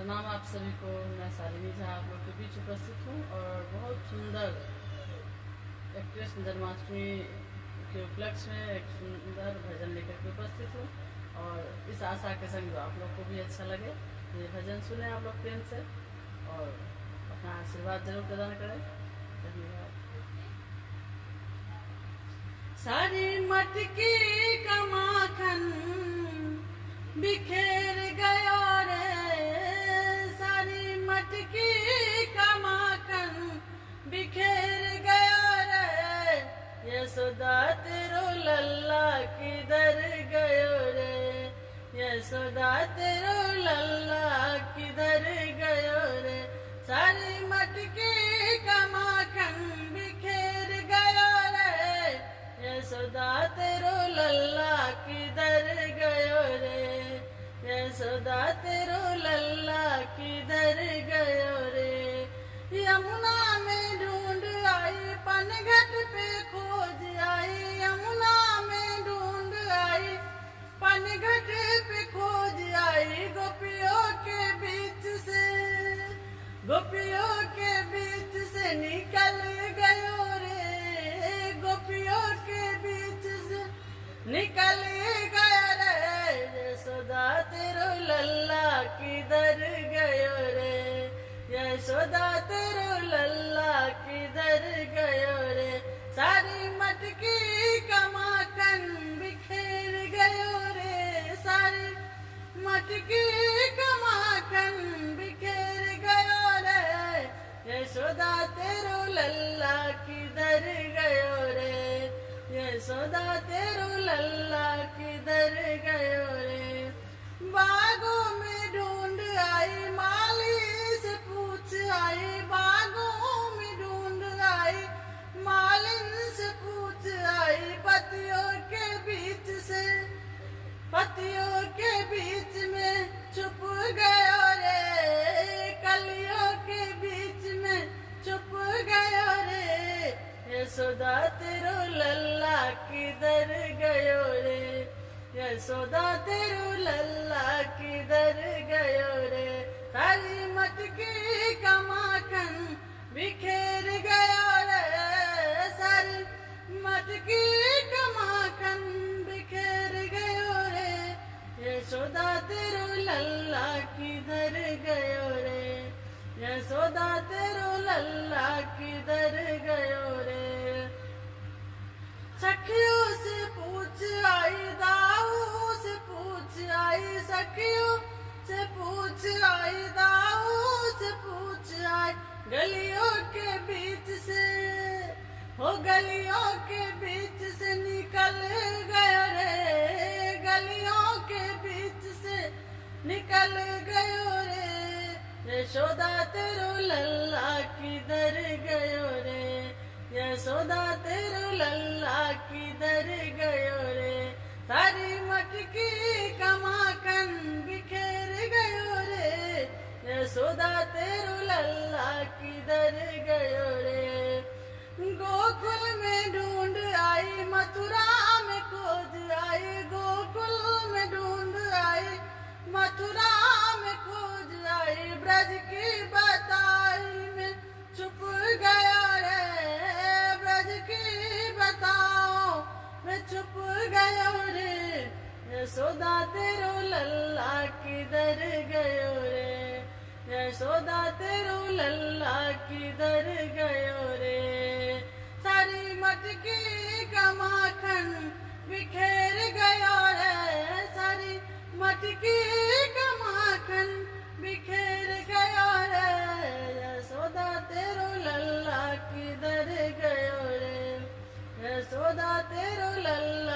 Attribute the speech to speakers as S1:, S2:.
S1: प्रणाम आप सभी को। मैं शालिनी झा आप लोग के बीच उपस्थित हूँ और बहुत सुंदर एक कृष्ण जन्माष्टमी के उपलक्ष्य में एक सुंदर भजन लेकर के उपस्थित हूँ और इस आशा के संग आप लोग को भी अच्छा लगे। ये भजन सुने आप लोग प्रेम से और अपना आशीर्वाद जरूर प्रदान करें। धन्यवाद। सारी मटकी का माखन बिखेर गया रे, सारी मटकी का माखन बिखेर गया रे, यशोदा तेरो लल्ला किधर गयो रे, यशोदा तेरो लल्ला किधर गयो रे, सारी मटकी का माखन बिखेर गया रे, यशोदा तेरो लल्ला किधर गयो रे, यशोदा तेरो लल्ला किधर गयो रे। यमुना में ढूंढ आई पनघट पे खोज आई, यमुना में ढूंढ आई पनघट पे खोज आई, गोपियों के बीच से, गोपियों के बीच से निकल गयो रे, गोपियों के बीच से निकल गया रे, यशोदा तेरो लल्ला किधर गयो रे, यशोदा तेरो लल्ला किधर गयो रे, सारी मटकी का माखन बिखेर गयो रे, सारी मटकी का माखन बिखेर गयो रे, यशोदा तेरो लल्ला किधर गयो रे, यशोदा तेरो लल्ला किधर गयो रे। बागों में ढूंढ आई माली से पूछ आई, बागों में ढूंढ आई मालिन से पूछ आई, पतियों के बीच से, पतियों के बीच में छुप गयो रे, कलियों के बीच में छुप गयो रे, यशोदा तेरो लल्ला किधर गयो रे, यशोदा तेरो लल्ला किधर गयो रे, सारी मटकी का माखन बिखेर गयो रे, सारी मटकी का माखन बिखेर गयो रे, यशोदा तेरो लल्ला किधर गयो रे, यशोदा तेरो लल्ला किधर गयो रे। सखियों से पूछ आई दाऊ से पूछ आई, सखियों से पूछ आई दाऊ से पूछ आई, गलियों के बीच से, हो गलियों के बीच से निकल गयो रे, गलियों के बीच से निकल गयो रे, यशोदा तेरो लल्ला किधर गयो रे, यशोदा तेरो लल्ला किधर गयो रे, सारी मटकी का माखन बिखेर गयो रे, यशोदा तेरो लल्ला किधर गयो रे। गोकुल में ढूंढ आई मथुरा में खोज आई, गोकुल में ढूंढ आई मथुरा में खोज आई, ब्रज की बताई में छुप गया रे, ब्रज की बताओ में छुप गयो रे, यशोदा तेरो लल्ला किधर गयो रे, यशोदा तेरो लल्ला किधर गयो रे, सारी मटकी का माखन बिखेर गयो रे, सारी मटकी का माखन बिखेर गयो रे, यशोदा तेरो लल्ला किधर गयो रे, यशोदा तेरो लल्ला